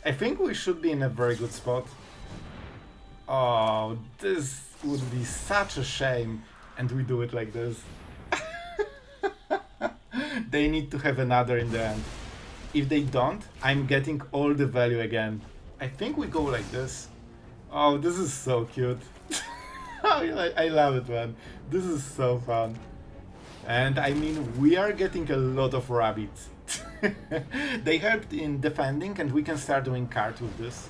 I think we should be in a very good spot. Oh, this would be such a shame, and we do it like this. They need to have another in the end. If they don't, I'm getting all the value again. I think we go like this. Oh, this is so cute. I love it, man. This is so fun. And I mean, we are getting a lot of rabbits. They helped in defending, and we can start doing cards with this.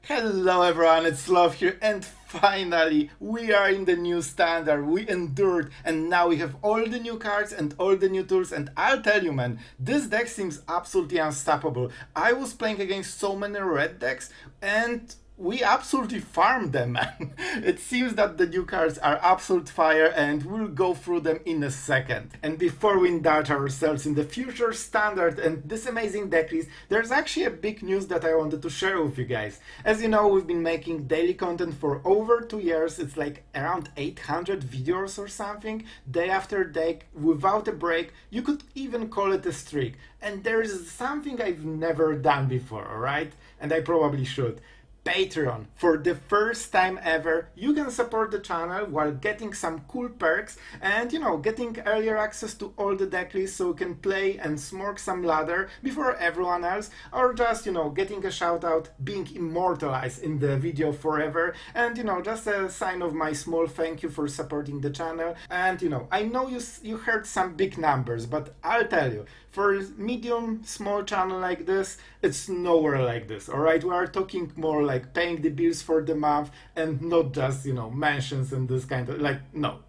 Hello everyone, it's Sloth here, and finally we are in the new standard. We endured, and now we have all the new cards and all the new tools, and I'll tell you, man, this deck seems absolutely unstoppable. I was playing against so many red decks, and we absolutely farmed them, man. It seems that the new cards are absolute fire, and we'll go through them in a second. And before we indulge ourselves in the future standard and this amazing deck list, there's actually a big news that I wanted to share with you guys. As you know, we've been making daily content for over 2 years. It's like around 800 videos or something, day after day, without a break. You could even call it a streak. And there's something I've never done before, alright? And I probably should. Patreon. For the first time ever, you can support the channel while getting some cool perks and, you know, getting earlier access to all the deck lists so you can play and smoke some ladder before everyone else, or just, you know, getting a shout out, being immortalized in the video forever, and, you know, just a sign of my small thank you for supporting the channel. And, you know, I know you heard some big numbers, but I'll tell you, for a medium, small channel like this, it's nowhere like this, alright? We are talking more like paying the bills for the month and not just, you know, mentions and this kind of, like, no,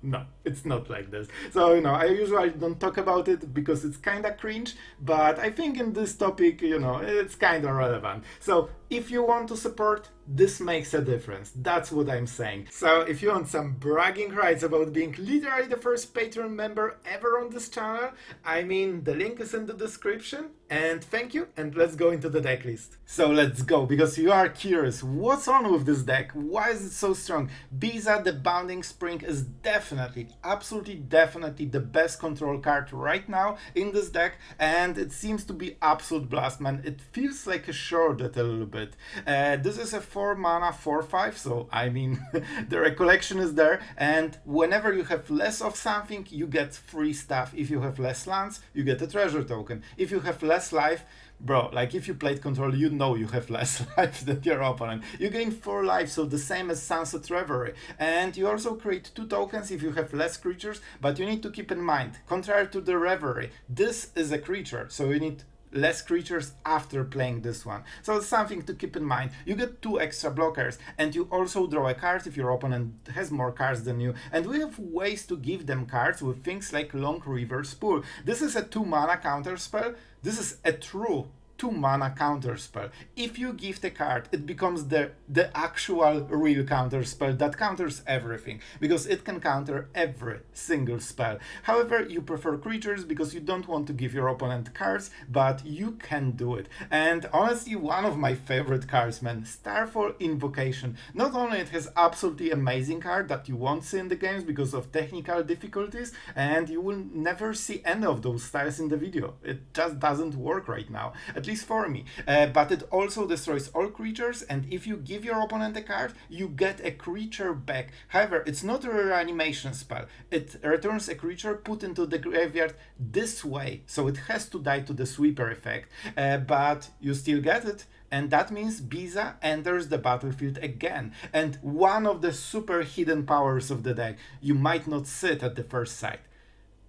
it's not like this. So, you know, I usually don't talk about it because it's kind of cringe, but I think in this topic, you know, it's kind of relevant. So, if you want to support, this makes a difference. That's what I'm saying. So if you want some bragging rights about being literally the first Patreon member ever on this channel, I mean, the link is in the description. And thank you, and let's go into the deck list. So let's go, because you are curious, what's on with this deck? Why is it so strong? Beza, the Bounding Spring, is definitely, absolutely definitely the best control card right now in this deck, and it seems to be absolute blast, man. It feels like a shorted a little bit. This is a 4 mana 4/5, so I mean, the recollection is there, and whenever you have less of something, you get free stuff. If you have less lands, you get a treasure token. If you have less life, bro, like if you played control, you know you have less life than your opponent. You gain 4 life, so the same as Sunset Reverie. And you also create 2 tokens if you have less creatures, but you need to keep in mind, contrary to the Reverie, this is a creature, so you need less creatures after playing this one. So it's something to keep in mind. You get 2 extra blockers, and you also draw a card if your opponent has more cards than you. And we have ways to give them cards with things like Long River Spool. This is a 2 mana counter spell. This is a true 2 mana counter spell. If you gift a card, it becomes the actual real counter spell that counters everything, because it can counter every single spell. However, you prefer creatures because you don't want to give your opponent cards, but you can do it. And honestly, one of my favorite cards, man, Starfall Invocation. Not only it has absolutely amazing card that you won't see in the games because of technical difficulties, and you will never see any of those styles in the video. It just doesn't work right now, at least for me. But it also destroys all creatures, and if you give your opponent a card, you get a creature back. However, it's not a reanimation spell. It returns a creature put into the graveyard this way, so it has to die to the sweeper effect, but you still get it. And that means Beza enters the battlefield again. And one of the super hidden powers of the deck, you might not see it at the first sight,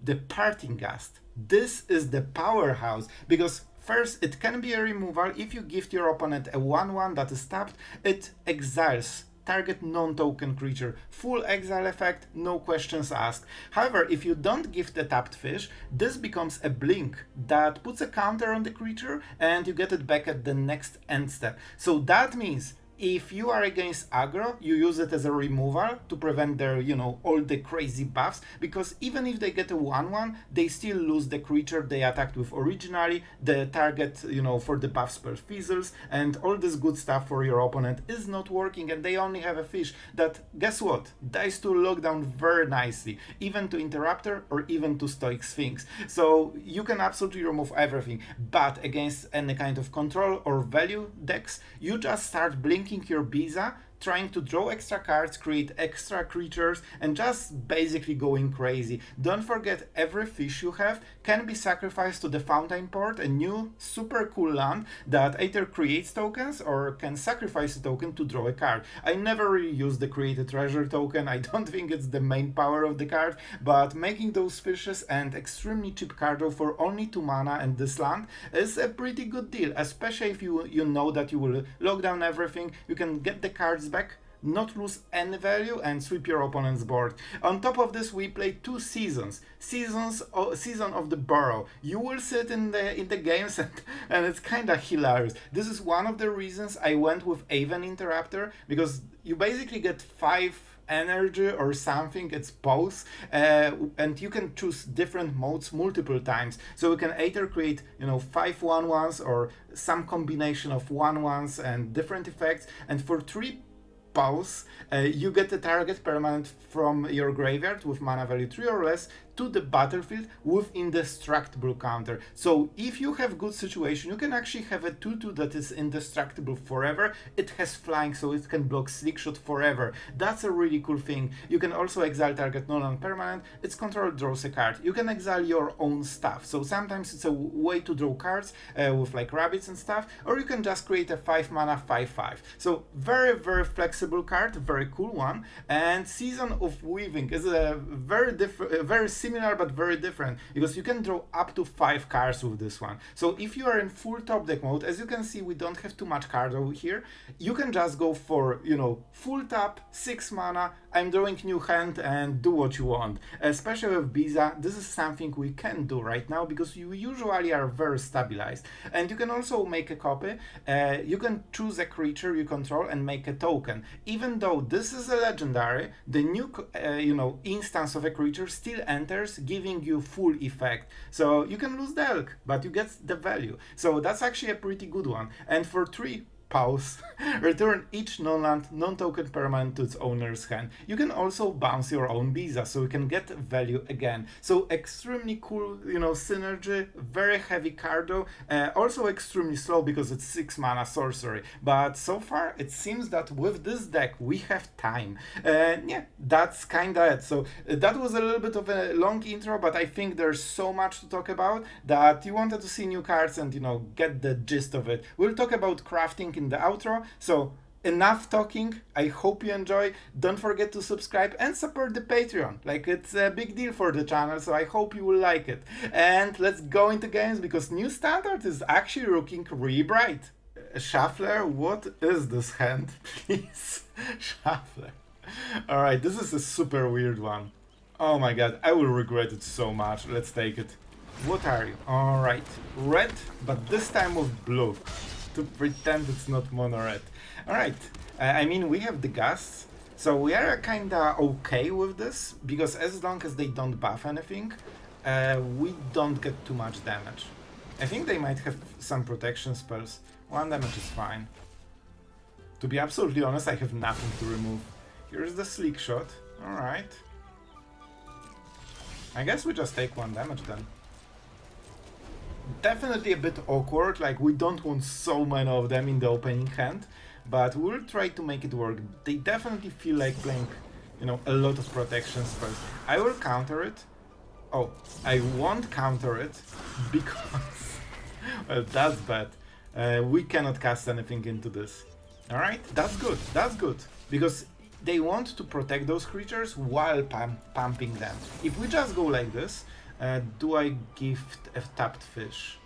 the Parting Gust. This is the powerhouse, because first, it can be a removal. If you gift your opponent a 1/1 that is tapped, it exiles target non-token creature. Full exile effect, no questions asked. However, if you don't gift a tapped fish, this becomes a blink that puts a counter on the creature, and you get it back at the next end step. So that means If you are against aggro, you use it as a removal to prevent their, you know, all the crazy buffs, because even if they get a 1/1, they still lose the creature they attacked with originally, the target, you know, for the buff spell fizzles, and all this good stuff for your opponent is not working, and they only have a fish that, guess what, dies to lockdown very nicely, even to Interrupter or even to Stoic Sphinx. So you can absolutely remove everything, but against any kind of control or value decks, you just start blinking your Beza, trying to draw extra cards, create extra creatures, and just basically going crazy. Don't forget, every fish you have can be sacrificed to the Fountainport, a new super cool land that either creates tokens or can sacrifice a token to draw a card. I never really use the create a treasure token, I don't think it's the main power of the card, but making those fishes and extremely cheap card draw for only 2 mana and this land is a pretty good deal, especially if you know that you will lock down everything, you can get the cards back, not lose any value, and sweep your opponent's board. On top of this, we played 2 seasons. Season of the Burrow. You will see it in the games, and it's kind of hilarious. This is one of the reasons I went with Aven Interrupter, because you basically get 5 energy or something, it's both, and you can choose different modes multiple times, so you can either create, you know, 5 1/1s or some combination of 1/1s and different effects, and for 3 pause, you get the target permanent from your graveyard with mana value 3 or less to the battlefield with indestructible counter. So if you have good situation, you can actually have a 2/2 that is indestructible forever. It has flying, so it can block Slickshot forever. That's a really cool thing. You can also exile target non-permanent. Its control draws a card. You can exile your own stuff. So sometimes it's a way to draw cards with like rabbits and stuff, or you can just create a 5 mana 5/5. So very, very flexible card, very cool one. And Season of Weaving is a very different, very similar but very different, because you can draw up to 5 cards with this one. So if you are in full top deck mode, as you can see, we don't have too much card over here. You can just go for, you know, full tap, 6 mana, I'm drawing new hand, and do what you want. Especially with Beza, this is something we can do right now because you usually are very stabilized. And you can also make a copy. You can choose a creature you control and make a token. Even though this is a legendary, the new you know, instance of a creature still enters, giving you full effect. So you can lose the elk, but you get the value. So that's actually a pretty good one. And for 3 pause, return each non-land, non-token permanent to its owner's hand. You can also bounce your own Beza, so you can get value again. So extremely cool, you know, synergy, very heavy cardo, also extremely slow because it's 6 mana sorcery. But so far, it seems that with this deck, we have time. Yeah, that's kinda it. So that was a little bit of a long intro, but I think there's so much to talk about that you wanted to see new cards and, you know, get the gist of it. We'll talk about crafting in the outro, so enough talking. I hope you enjoy. Don't forget to subscribe and support the Patreon, like it's a big deal for the channel, so I hope you will like it. And let's go into games, because new standard is actually looking really bright. Shuffler, what is this hand? Please, Shuffler. Alright, this is a super weird one. Oh my god, I will regret it so much. Let's take it. What are you? Alright, red, but this time with blue, to pretend it's not mono red. Alright, I mean, we have the Gusts, so we are kinda okay with this, because as long as they don't buff anything, we don't get too much damage. I think they might have some protection spells. 1 damage is fine. To be absolutely honest, I have nothing to remove. Here's the Slickshot. Alright. I guess we just take 1 damage then. Definitely a bit awkward, like we don't want so many of them in the opening hand, but we'll try to make it work. They definitely feel like playing, you know, a lot of protection spells. I will counter it. Oh, I won't counter it because, well, that's bad. We cannot cast anything into this. Alright, that's good, because they want to protect those creatures while pumping them. If we just go like this, do I gift a tapped fish?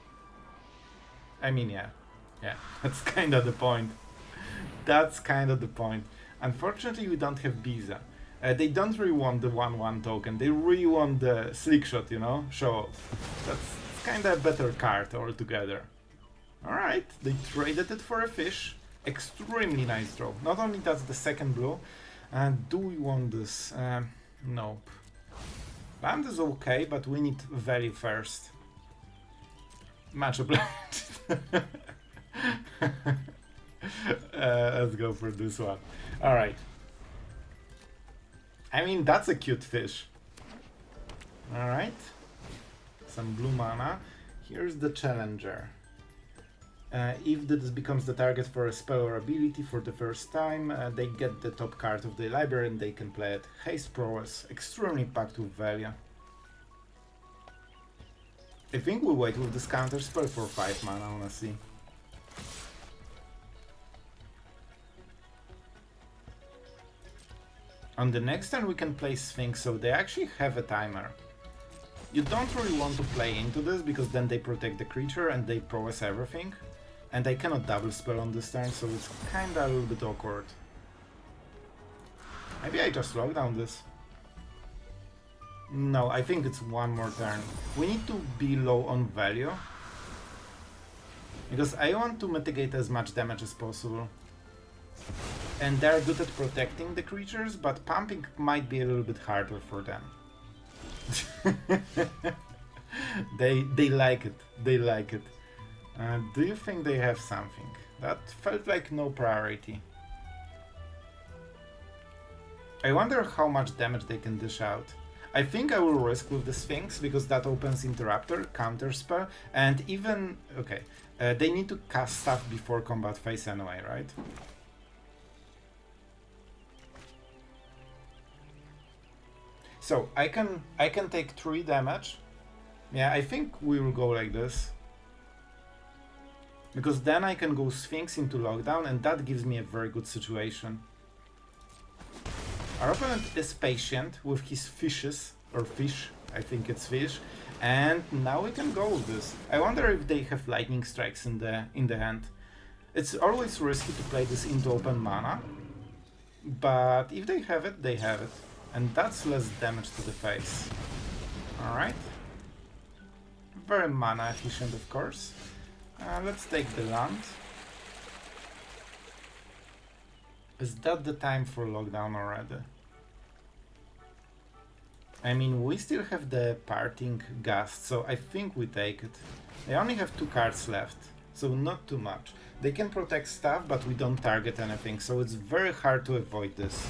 I mean, yeah, that's kind of the point. That's kind of the point. Unfortunately, we don't have Beza. They don't really want the 1/1 token. They really want the Slickshot, you know, show off. That's kind of a better card altogether. Alright, they traded it for a fish. Extremely nice draw. Not only that's the second blow. Do we want this? Nope. Land is okay, but we need value first. Much obliged. Let's go for this one. Alright. I mean, that's a cute fish. Alright. Some blue mana. Here's the challenger. If this becomes the target for a spell or ability for the first time, they get the top card of the library and they can play it. Haste Prowess, extremely packed with value. I think we'll wait with this counter spell for 5 mana, honestly. On the next turn we can play Sphinx, so they actually have a timer. You don't really want to play into this, because then they protect the creature and they prowess everything. And I cannot double spell on this turn, so it's kinda a little bit awkward. Maybe I just lock down this. No, I think it's one more turn. We need to be low on value. Because I want to mitigate as much damage as possible. And they're good at protecting the creatures, but pumping might be a little bit harder for them. They like it. They like it. Do you think they have something? That felt like no priority. I wonder how much damage they can dish out. I think I will risk with the Sphinx, because that opens Interrupter, counterspell, and even... okay, they need to cast stuff before combat phase anyway, right? So, I can take 3 damage. Yeah, I think we will go like this. Because then I can go Sphinx into lockdown, and that gives me a very good situation. Our opponent is patient with his fishes, or fish, I think it's fish, and now we can go with this. I wonder if they have lightning strikes in the hand. It's always risky to play this into open mana, but if they have it, they have it. And that's less damage to the face. Alright. Very mana efficient, of course. Let's take the land. Is that the time for lockdown already? I mean, we still have the Parting Gust, so I think we take it. They only have 2 cards left, so not too much. They can protect stuff, but we don't target anything, so it's very hard to avoid this.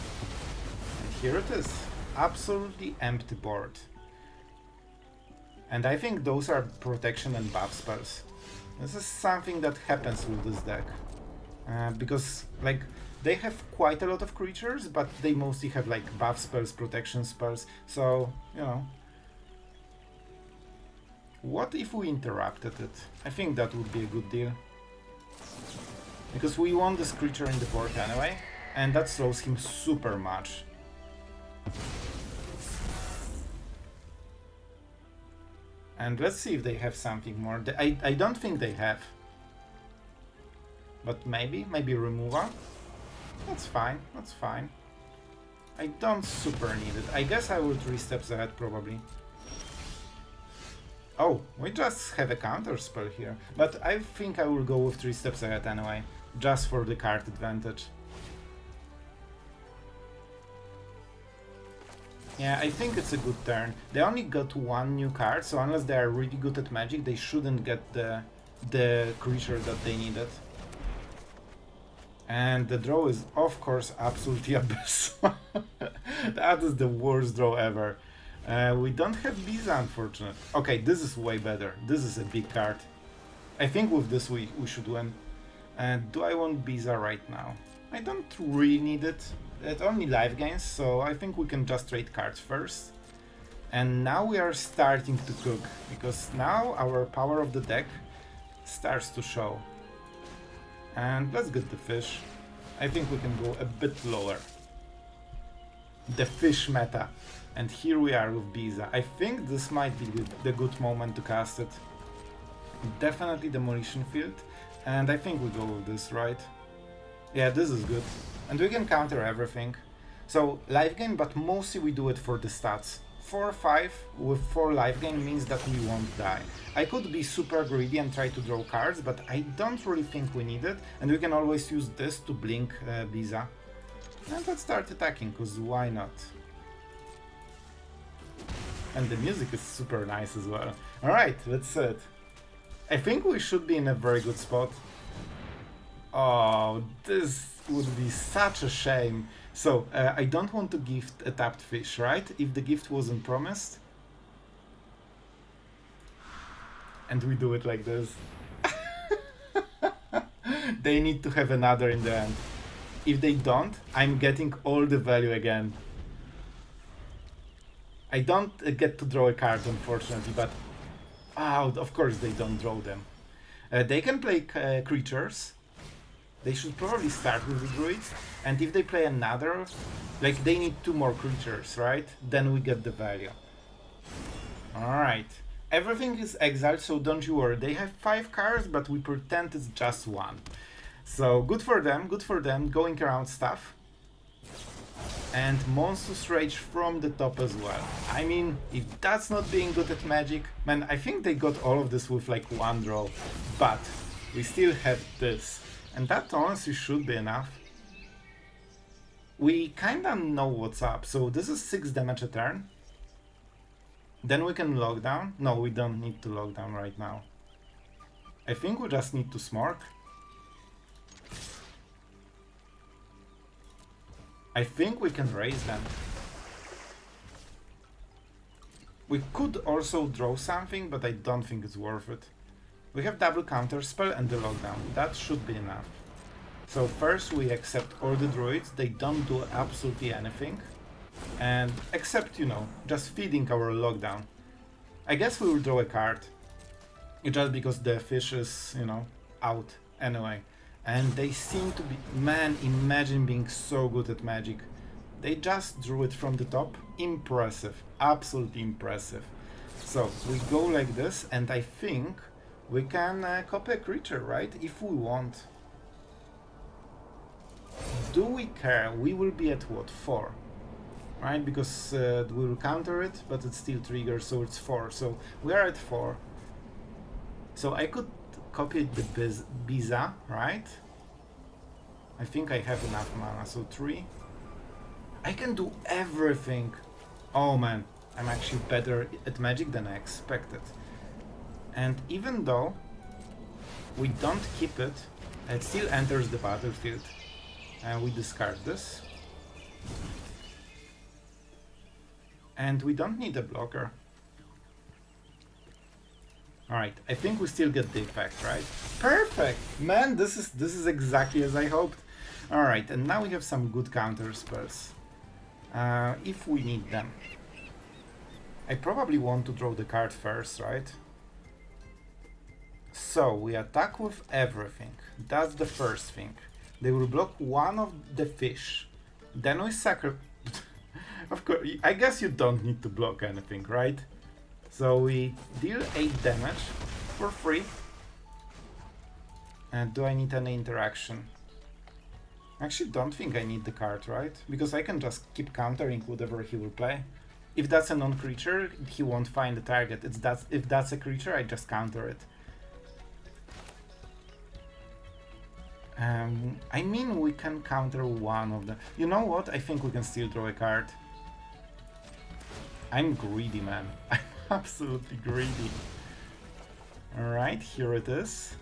And here it is. Absolutely empty board. And I think those are protection and buff spells. This is something that happens with this deck. Because, like, they have quite a lot of creatures, but they mostly have, like, buff spells, protection spells, so, you know. What if we interrupted it? I think that would be a good deal. Because we want this creature in the board anyway, and that slows him super much. And let's see if they have something more. I don't think they have. But maybe removal? That's fine, that's fine. I don't super need it. I guess I will 3 steps ahead probably. Oh, we just have a counter spell here. But I think I will go with 3 steps ahead anyway. Just for the card advantage. Yeah, I think it's a good turn. They only got 1 new card, so unless they are really good at Magic, they shouldn't get the creature that they needed. And the draw is, of course, absolutely abysmal. That is the worst draw ever. We don't have Beza, unfortunately. Okay, this is way better. This is a big card. I think with this we should win. Do I want Beza right now? I don't really need it. It only life gains, so I think we can just trade cards first. And now we are starting to cook, because now our power of the deck starts to show. And let's get the fish. I think we can go a bit lower. The fish meta. And here we are with Beza. I think this might be the good moment to cast it. Definitely Demolition Field. And I think we go with this, right? Yeah, this is good. And we can counter everything. So, life gain, but mostly we do it for the stats. 4-5 with 4 life gain means that we won't die. I could be super greedy and try to draw cards, but I don't really think we need it, and we can always use this to blink Beza. And let's start attacking, cause why not? And the music is super nice as well. Alright, that's it. I think we should be in a very good spot. Oh, this would be such a shame. So, I don't want to gift a tapped fish, right? If the gift wasn't promised. And we do it like this. They need to have another in the end. If they don't, I'm getting all the value again. I don't get to draw a card, unfortunately, but of course they don't draw them. They can play creatures. They should probably start with the druids, and if they play another, like they need 2 more creatures, right? Then we get the value. Alright. Everything is exiled, so don't you worry. They have 5 cards, but we pretend it's just 1. So good for them, going around stuff. And Monstrous Rage from the top as well. I mean, if that's not being good at Magic, man, I think they got all of this with like 1 draw, but we still have this. And that honestly should be enough. We kinda know what's up, so this is 6 damage a turn. Then we can lock down. No, we don't need to lock down right now. I think we just need to smart. I think we can raise them. We could also draw something, but I don't think it's worth it. We have double counter spell and the lockdown. That should be enough. So first we accept all the druids. They don't do absolutely anything. And except, you know, just feeding our lockdown. I guess we will draw a card. Just because the fish is, you know, out anyway. And they seem to be... Man, imagine being so good at Magic. They just drew it from the top. Impressive. Absolutely impressive. So we go like this, and I think we can copy a creature, right? If we want. Do we care? We will be at what? 4. Right? Because we will counter it, but it still triggers, so it's 4. So we are at 4. So I could copy the Beza, right? I think I have enough mana, so 3. I can do everything. Oh man, I'm actually better at Magic than I expected. And even though we don't keep it, it still enters the battlefield. And we discard this. And we don't need a blocker. Alright, I think we still get the effect, right? Perfect! Man, this is exactly as I hoped. Alright, and now we have some good counter spells. If we need them. I probably want to draw the card first, right? So, we attack with everything. That's the first thing. They will block 1 of the fish. Then we sacrifice... Of course, I guess you don't need to block anything, right? So we deal 8 damage for free. And do I need any interaction? I actually don't think I need the card, right? Because I can just keep countering whatever he will play. If that's a non-creature, he won't find the target. If that's a creature, I just counter it. I mean, we can counter 1 of them. You know what? I think we can still draw a card. I'm greedy, man. I'm absolutely greedy. Alright, here it is.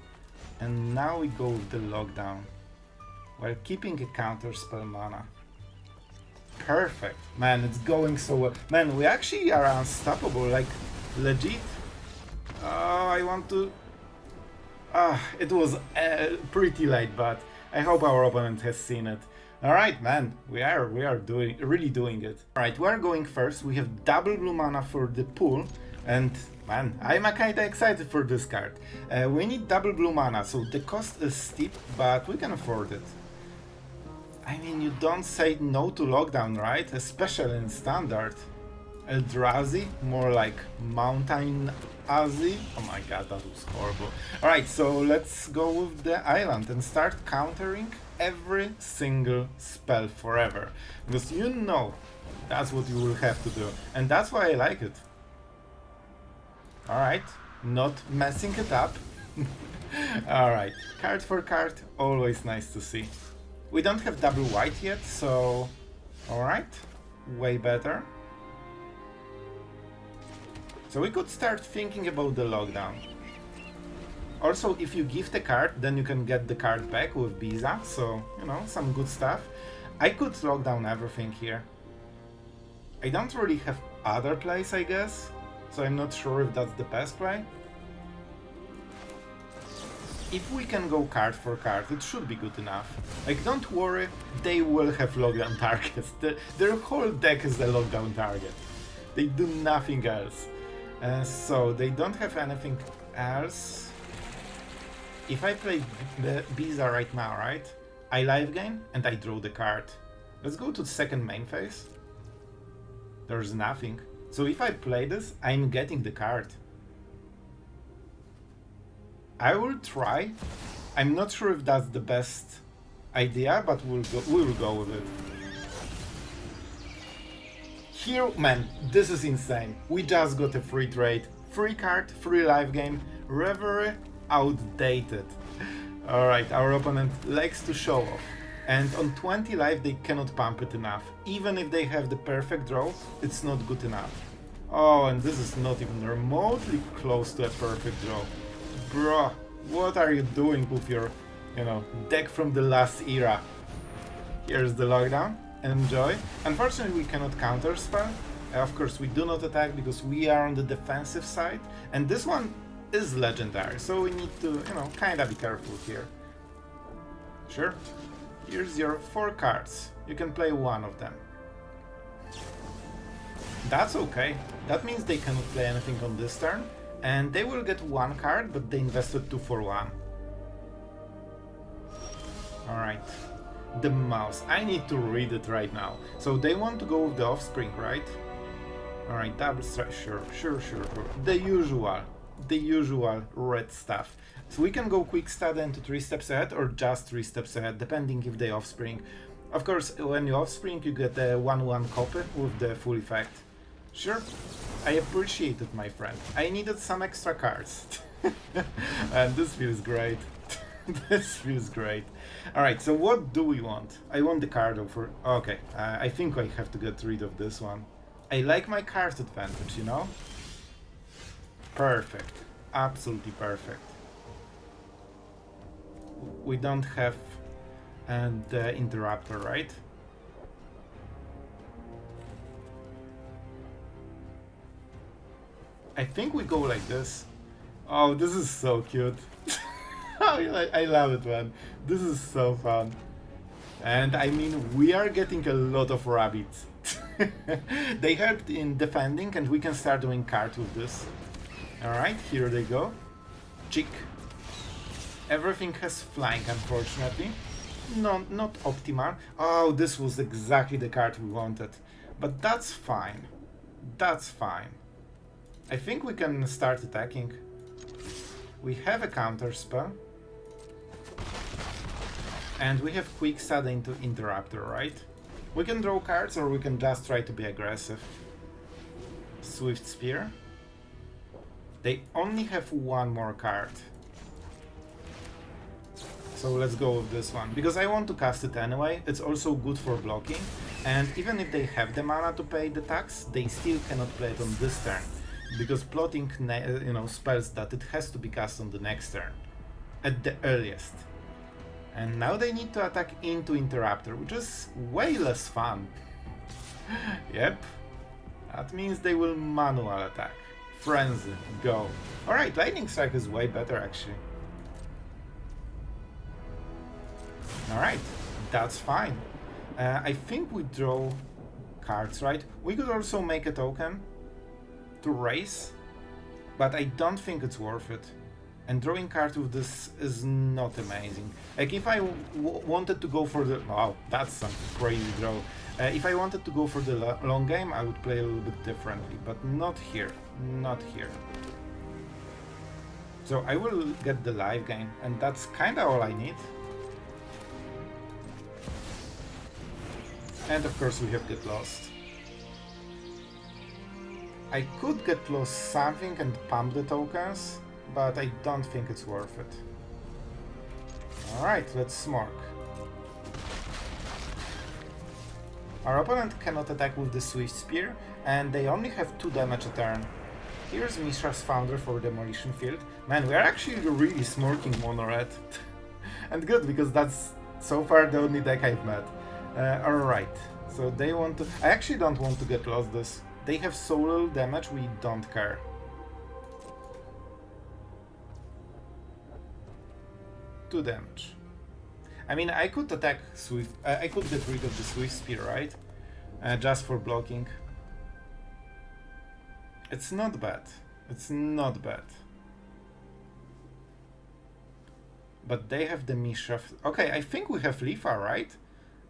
And now we go with the lockdown. While keeping a counter spell mana. Perfect. Man, it's going so well. Man, we actually are unstoppable, like, legit. Oh, I want to... it was pretty late, but I hope our opponent has seen it. Alright, man, we are really doing it. Alright, we are going first. We have double blue mana for the pool, and man, I'm kinda excited for this card. We need double blue mana, so the cost is steep, but we can afford it. I mean, you don't say no to lockdown, right? Especially in standard. Eldrazi, more like Mountain Azi. Oh my god, that was horrible. Alright, so let's go with the island and start countering every single spell forever. Because you know that's what you will have to do. And that's why I like it. Alright, not messing it up. Alright, card for card, always nice to see. We don't have double white yet, so... Alright, way better. So we could start thinking about the lockdown. Also, if you gift a card, then you can get the card back with Beza, so, you know, some good stuff. I could lock down everything here. I don't really have other plays, I guess, so I'm not sure if that's the best play. If we can go card for card, it should be good enough. Like, don't worry, they will have lockdown targets. Their whole deck is a lockdown target. They do nothing else. So, they don't have anything else. If I play the Beza right now, right? I live gain and I draw the card. Let's go to the second main phase. There's nothing. So if I play this, I'm getting the card. I will try. I'm not sure if that's the best idea, but we will go with it. Here, man, this is insane. We just got a free trade. Free card, free live game. Reverie outdated. Alright, our opponent likes to show off. And on 20 life they cannot pump it enough. Even if they have the perfect draw, it's not good enough. Oh, and this is not even remotely close to a perfect draw. Bruh, what are you doing with your, you know, deck from the last era? Here's the lockdown. Enjoy. Unfortunately, we cannot counter spell. Of course, we do not attack because we are on the defensive side. And this one is legendary, so we need to, you know, kinda be careful here. Sure. Here's your 4 cards. You can play one of them. That's okay. That means they cannot play anything on this turn, and they will get 1 card, but they invested 2 for 1. Alright. The mouse. I need to read it right now. So they want to go with the offspring, right? Alright, double strike. Sure. The usual red stuff. So we can go quick stud into 3 steps ahead or just 3 steps ahead, depending if they offspring. Of course, when you offspring, you get a 1/1 copy with the full effect. Sure, I appreciate it, my friend. I needed some extra cards. And this feels great. This feels great. Alright, so what do we want? I want the card over... Okay, I think I have to get rid of this one. I like my card advantage, you know? Perfect. Absolutely perfect. We don't have the interrupter, right? I think we go like this. Oh, this is so cute. I love it, man. This is so fun. And I mean, we are getting a lot of rabbits. They helped in defending, and we can start doing cards with this. Alright, here they go. Chick. Everything has flying, unfortunately. No, not optimal. Oh, this was exactly the card we wanted. But that's fine. That's fine. I think we can start attacking. We have a counter spell. And we have quick stud into Interrupter, right? We can draw cards or we can just try to be aggressive. Swift Spear. They only have 1 more card. So let's go with this one, because I want to cast it anyway. It's also good for blocking, and even if they have the mana to pay the tax, they still cannot play it on this turn, because plotting, you know, spells that it has to be cast on the next turn, at the earliest. And now they need to attack into Interrupter, which is way less fun. Yep, that means they will manual attack. Frenzy, go. Alright, Lightning Strike is way better actually. Alright, that's fine. I think we draw cards, right? We could also make a token to race, but I don't think it's worth it. And drawing cards with this is not amazing. Like if I wanted to go for the... Wow, that's some crazy draw. If I wanted to go for the long game, I would play a little bit differently, but not here. Not here. So I will get the live game, and that's kinda all I need. And of course we have Get Lost. I could Get Lost something and pump the tokens, but I don't think it's worth it. Alright, let's Smork. Our opponent cannot attack with the Swift Spear, and they only have 2 damage a turn. Here's Mishra's Founder for Demolition Field. Man, we are actually really smorking Mono Red. And good, because that's so far the only deck I've met. Alright, so they want to... I actually don't want to Get Lost this. They have so little damage, we don't care. Two damage. I mean, I could attack Swift... I could get rid of the Swift Spear, right? Just for blocking. It's not bad. It's not bad. But they have the Mishra... Okay, I think we have Lifa, right?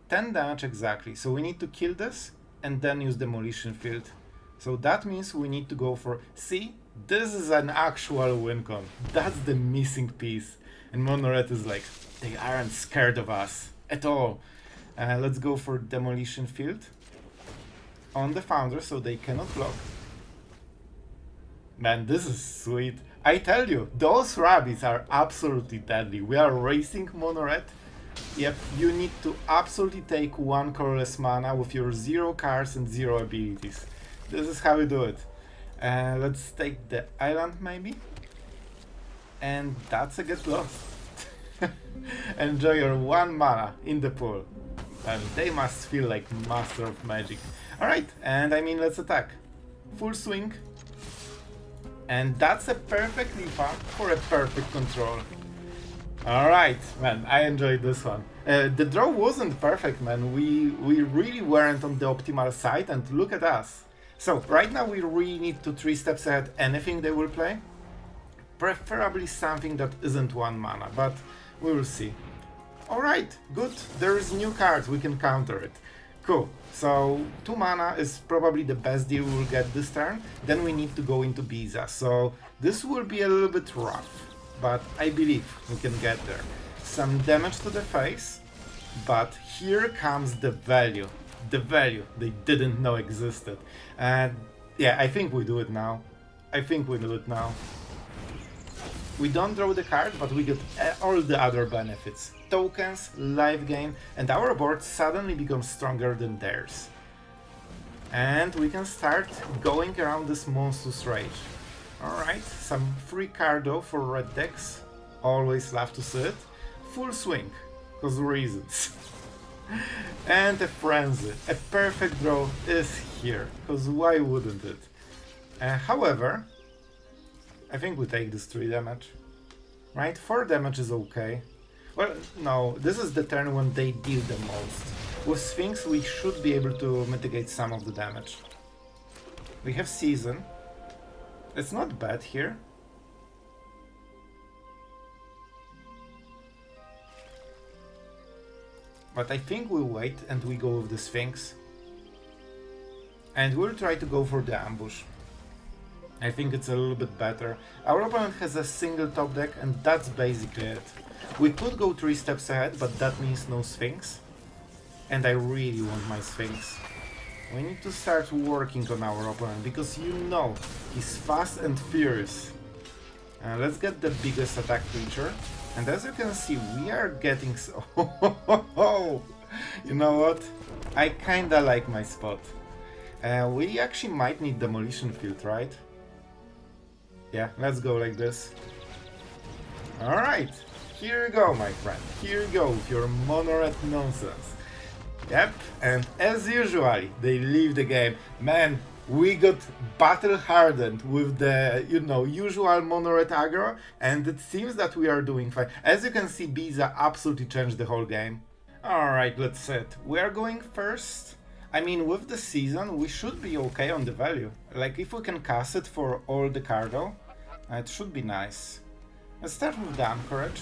10 damage exactly. So we need to kill this and then use Demolition Field. So that means we need to go for... See? This is an actual win con. That's the missing piece. And Mono Red is like, they aren't scared of us at all. Let's go for Demolition Field on the Founder so they cannot block. Man, this is sweet. I tell you, those rabbits are absolutely deadly. We are racing Mono Red. Yep, you need to absolutely take 1 colorless mana with your 0 cards and 0 abilities. This is how we do it. Let's take the island maybe. And that's a Get Lost. Enjoy your 1 mana in the pool. And they must feel like master of magic. Alright, and I mean, let's attack. Full swing. And that's a perfect Lifa for a perfect control. Alright, man, I enjoyed this one. The draw wasn't perfect, man. We really weren't on the optimal side, and look at us. So, right now we really need to 3 steps ahead anything they will play. Preferably something that isn't 1 mana, but we will see. Alright, good. There's new cards, we can counter it. Cool. So 2 mana is probably the best deal we'll get this turn. Then we need to go into Beza. So this will be a little bit rough, but I believe we can get there. Some damage to the face, but here comes the value. The value they didn't know existed. And yeah, I think we do it now. I think we do it now. We don't draw the card, but we get all the other benefits. Tokens, life gain, and our board suddenly becomes stronger than theirs. And we can start going around this monstrous rage. Alright, some free cardo for red decks. Always love to see it. Full swing, cause reasons. And a frenzy. A perfect draw is here, cause why wouldn't it? However, I think we take this 3 damage. Right? 4 damage is okay. Well, no, this is the turn when they deal the most. With Sphinx we should be able to mitigate some of the damage. We have Season. It's not bad here. But I think we'll wait and we go with the Sphinx. And we'll try to go for the ambush. I think it's a little bit better. Our opponent has a single top deck and that's basically it. We could go 3 steps ahead, but that means no Sphinx. And I really want my Sphinx. We need to start working on our opponent, because you know, he's fast and furious. Let's get the biggest attack creature. And as you can see, we are getting so... You know what? I kinda like my spot. We actually might need Demolition Field, right? Yeah, let's go like this. Alright, here you go, my friend. Here you go with your Mono Red nonsense. Yep, and as usual, they leave the game. Man, we got battle hardened with the, you know, usual Mono Red aggro, and it seems that we are doing fine. As you can see, Beza absolutely changed the whole game. Alright, let's set. We are going first. I mean, with the season, we should be okay on the value. Like, if we can cast it for all the cardo, it should be nice. Let's start with the Anchorage.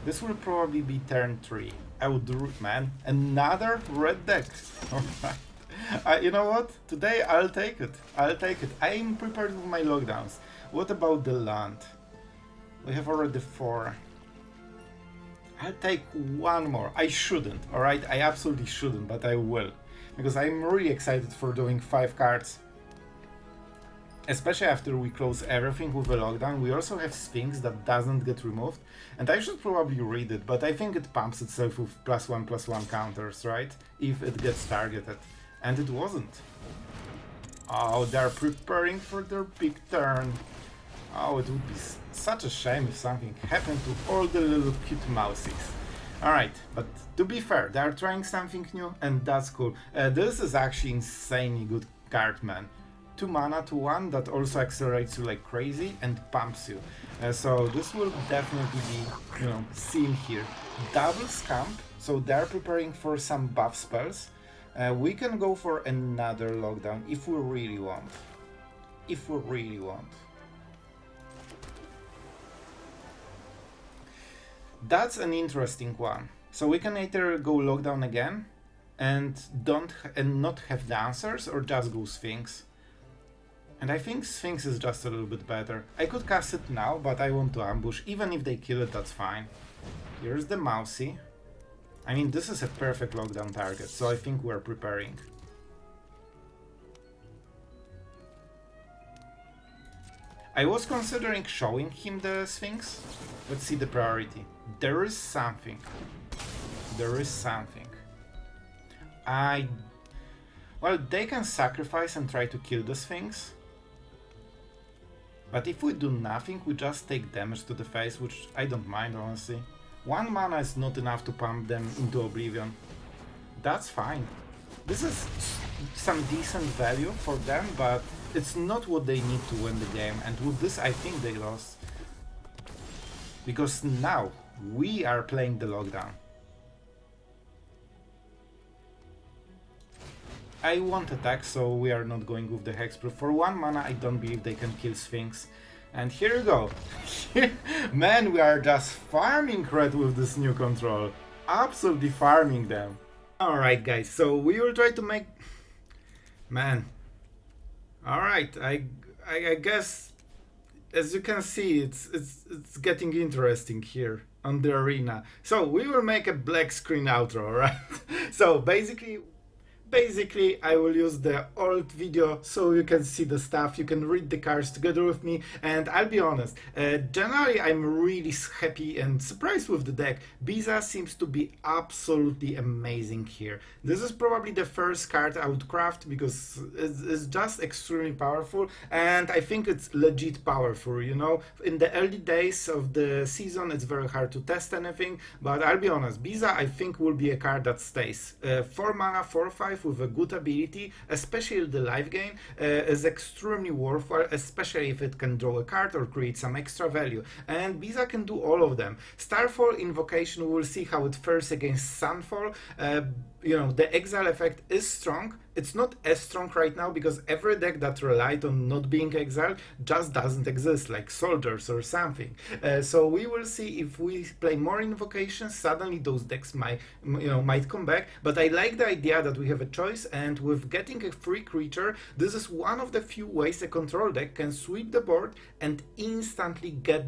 This will probably be turn 3. I would root, man. Another red deck. Alright. You know what? Today I'll take it. I'll take it. I'm prepared with my lockdowns. What about the land? We have already 4. I'll take one more. I shouldn't, alright? I absolutely shouldn't, but I will. Because I'm really excited for doing 5 cards. Especially after we close everything with a lockdown. We also have Sphinx that doesn't get removed. And I should probably read it, but I think it pumps itself with +1/+1 counters, right? If it gets targeted. And it wasn't. Oh, they're preparing for their big turn. Oh, it would be such a shame if something happened to all the little cute mousies. Alright, but to be fair, they are trying something new, and that's cool. This is actually insanely good card, man. 2 mana to 1 that also accelerates you like crazy and pumps you. So this will definitely be, you know, seen here. Double Scamp, so they're preparing for some buff spells. We can go for another lockdown if we really want. If we really want. That's an interesting one. So we can either go lockdown again and not have the answers, or just go Sphinx. And I think Sphinx is just a little bit better. I could cast it now, but I want to ambush. Even if they kill it, that's fine. Here's the Mousy. I mean, this is a perfect lockdown target, so I think we're preparing. I was considering showing him the Sphinx. Let's see the priority. There is something. There is something. Well, they can sacrifice and try to kill the Sphinx. But if we do nothing, we just take damage to the face, which I don't mind, honestly. 1 mana is not enough to pump them into oblivion. That's fine. This is some decent value for them, but it's not what they need to win the game. And with this, I think they lost. Because now, we are playing the lockdown. I won't attack, so we are not going with the Hexproof. For 1 mana, I don't believe they can kill Sphinx. And here you go. Man, we are just farming red with this new control. Absolutely farming them. Alright guys, so we will try to make... Man. Alright, I guess, as you can see, it's getting interesting here on the arena. So we will make a black screen outro, right? So basically, I will use the old video so you can see the stuff, you can read the cards together with me, and I'll be honest, generally I'm really happy and surprised with the deck. Beza seems to be absolutely amazing here. This is probably the first card I would craft because it's just extremely powerful, and I think it's legit powerful, you know. In the early days of the season it's very hard to test anything, but I'll be honest, Beza I think will be a card that stays. 4 mana, 4/5 with a good ability, especially the live game, is extremely worthwhile, especially if it can draw a card or create some extra value. And Beza can do all of them. Starfall Invocation, we will see how it fares against Sunfall. You know, the exile effect is strong. It's not as strong right now because every deck that relied on not being exiled just doesn't exist, like Soldiers or something. So we will see if we play more invocations, suddenly those decks might come back. But I like the idea that we have a choice, and with getting a free creature, this is one of the few ways a control deck can sweep the board and instantly get,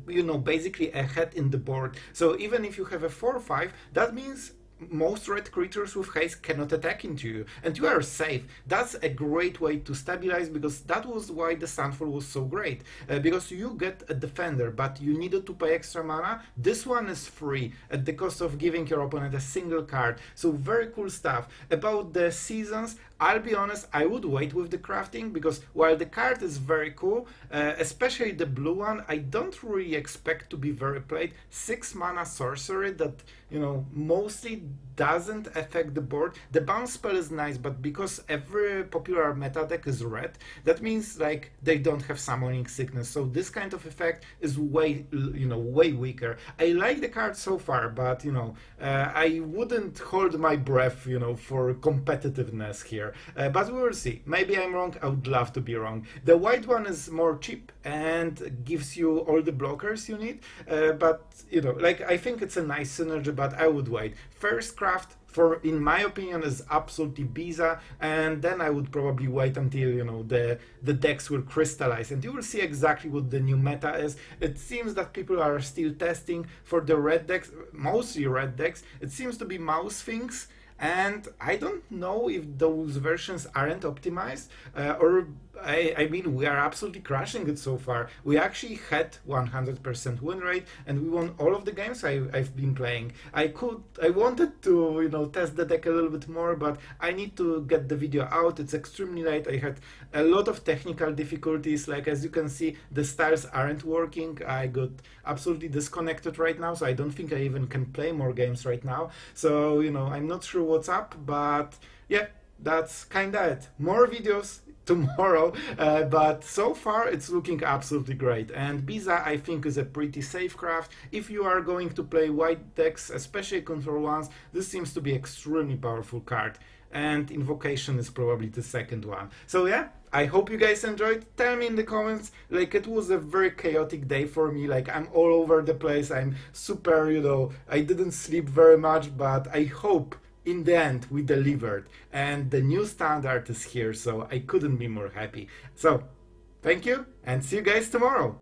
you know, basically ahead in the board. So even if you have a 4/5, that means most red creatures with haste cannot attack into you, and you are safe. That's a great way to stabilize, because that was why the Sunfall was so great, because you get a defender, but you needed to pay extra mana. This one is free at the cost of giving your opponent a single card. So very cool stuff. About the seasons, I'll be honest, I would wait with the crafting, because while the card is very cool, especially the blue one, I don't really expect to be very played. 6 mana sorcery that, you know, mostly doesn't affect the board. The bounce spell is nice, but because every popular meta deck is red, that means like they don't have summoning sickness, so this kind of effect is way, you know, way weaker. I like the card so far, but you know, I wouldn't hold my breath, you know, for competitiveness here. there. But we will see. Maybe I'm wrong. I would love to be wrong. The white one is more cheap and gives you all the blockers you need. But, you know, like, I think it's a nice synergy, but I would wait. First craft, in my opinion, is absolutely Beza, and then I would probably wait until, you know, the decks will crystallize and you will see exactly what the new meta is. It seems that people are still testing for the red decks, mostly red decks. It seems to be Mouse Sphinx, and I don't know if those versions aren't optimized, or I mean, we are absolutely crushing it so far. We actually had 100% win rate, and we won all of the games I've been playing. I wanted to, you know, test the deck a little bit more, but I need to get the video out. It's extremely late. I had a lot of technical difficulties. Like, as you can see, the styles aren't working. I got absolutely disconnected right now, so I don't think I even can play more games right now. So, you know, I'm not sure what's up, but yeah, that's kinda it. More videos tomorrow, but so far it's looking absolutely great. And Beza, I think, is a pretty safe craft. If you are going to play white decks, especially control ones, this seems to be extremely powerful card. And Invocation is probably the second one. So yeah, I hope you guys enjoyed. Tell me in the comments. Like, it was a very chaotic day for me. Like, I'm all over the place. I'm super, you know, I didn't sleep very much, but I hope in the end we delivered. And the new standard is here, so I couldn't be more happy. So thank you, and see you guys tomorrow.